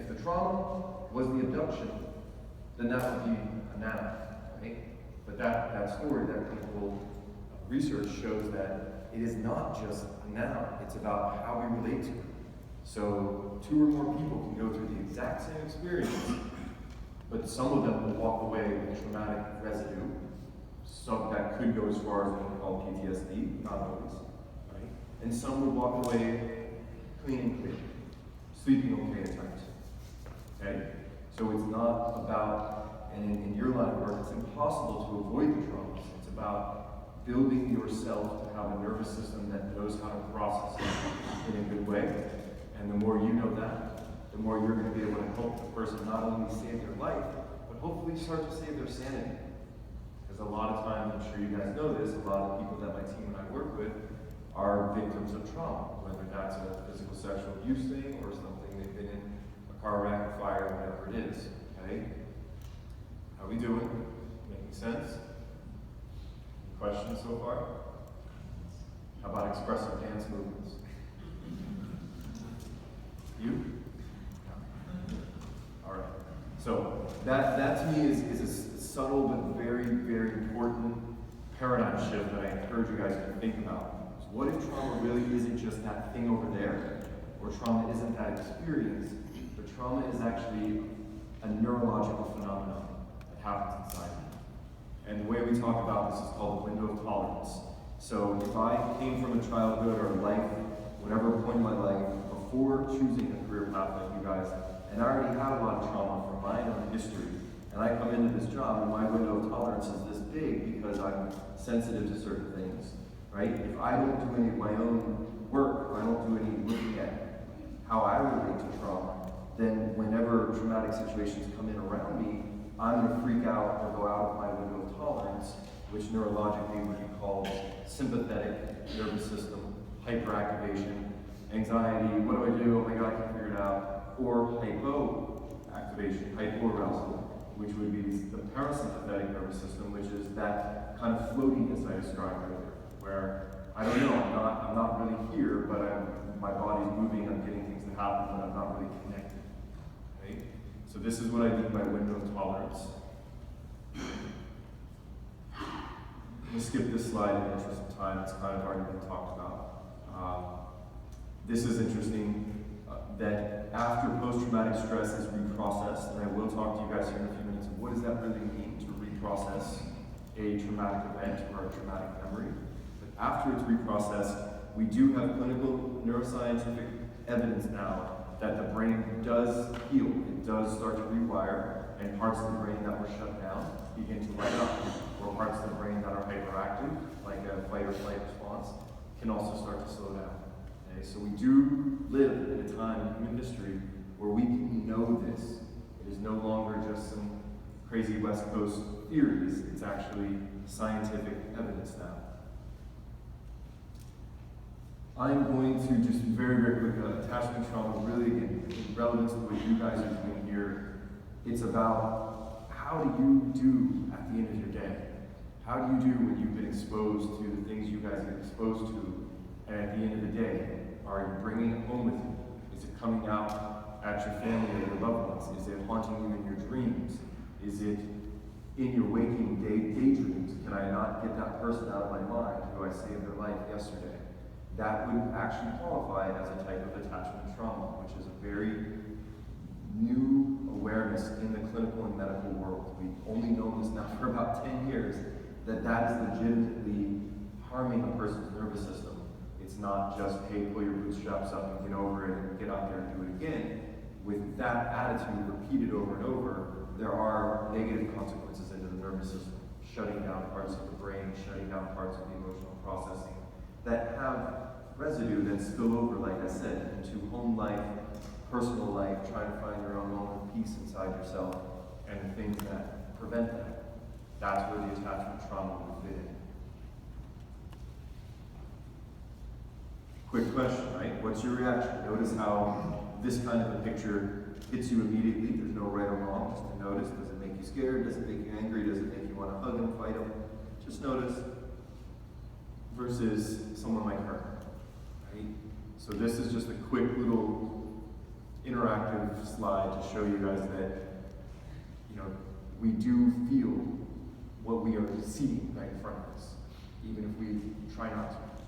if the trauma was the abduction, then that would be a noun, right? But that story, that clinical research shows that it is not just a noun, it's about how we relate to it. So 2 or more people can go through the exact same experience, but some of them will walk away with traumatic residue, some that could go as far as what we call PTSD, not always, right? And some would walk away clean and clear, sleeping okay at times, okay? So it's not about, and in your line of work, it's impossible to avoid the traumas. It's about building yourself to have a nervous system that knows how to process it in a good way. And the more you know that, the more you're going to be able to help the person not only save their life, but hopefully start to save their sanity. Because a lot of times, I'm sure you guys know this, a lot of people that my team and I work with are victims of trauma, whether that's a physical sexual abuse thing or something they've been in a car wreck, a fire, whatever it is. Okay? How we doing? Making sense? Any questions so far? How about expressive dance movements? You? All right. So that to me is a subtle but very, very important paradigm shift that I encourage you guys to think about. So what if trauma really isn't just that thing over there, or trauma isn't that experience, but trauma is actually a neurological phenomenon that happens inside you. And the way we talk about this is called the window of tolerance. So if I came from a childhood or life, whatever point in my life, before choosing a career path like you guys, and I already had a lot of trauma from my own history, and I come into this job and my window of tolerance is this big because I'm sensitive to certain things, right? If I don't do any of my own work, if I don't do any looking at how I relate to trauma, then whenever traumatic situations come in around me, I'm going to freak out or go out of my window of tolerance, which neurologically would be called sympathetic nervous system hyperactivation, anxiety, what do? Oh my God, I can't figure it out. Or hypoactivation, hypoarousal, which would be the parasympathetic nervous system, which is that kind of floatiness I described earlier, where I don't know, I'm not really here, but my body's moving, I'm getting things to happen, but I'm not really connected. Okay? So this is what I mean by window of tolerance. I'm going to skip this slide in the interest of time. It's kind of already been talked about. This is interesting that after post-traumatic stress is reprocessed, and I will talk to you guys here in a few minutes of what does that really mean to reprocess a traumatic event or a traumatic memory. But after it's reprocessed, we do have clinical neuroscientific evidence now that the brain does heal. It does start to rewire, and parts of the brain that were shut down begin to light up, or parts of the brain that are hyperactive, like a fight or flight response, can also start to slow down. Okay? So we do live in a time in human history where we can know this. It is no longer just some crazy West Coast theories. It's actually scientific evidence now. I'm going to just very, very quick, attachment trauma, really again, in relevance to what you guys are doing here. It's about how do you do at the end of your day? How do you do when you've been exposed to the things you guys get exposed to? And at the end of the day, are you bringing it home with you? Is it coming out at your family or your loved ones? Is it haunting you in your dreams? Is it in your waking daydreams? Can I not get that person out of my mind who I saved their life yesterday? That would actually qualify as a type of attachment trauma, which is a very new awareness in the clinical and medical world. We've only known this now for about 10 years, that is legitimately harming a person's nervous system. It's not just, hey, pull your bootstraps up and get over it and get out there and do it again. With that attitude repeated over and over, there are negative consequences into the nervous system, shutting down parts of the brain, shutting down parts of the emotional processing that have residue that spill over, like I said, into home life, personal life, trying to find your own moment of peace inside yourself, and the things that prevent that. That's where the attachment trauma would fit in. Quick question, right? What's your reaction? Notice how this kind of a picture hits you immediately. There's no right or wrong, just to notice. Does it make you scared? Does it make you angry? Does it make you want to hug them, fight them? Just notice. Versus someone like her, right? So this is just a quick little interactive slide to show you guys that, you know, we do feel what we are seeing right in front of us, even if we try not to.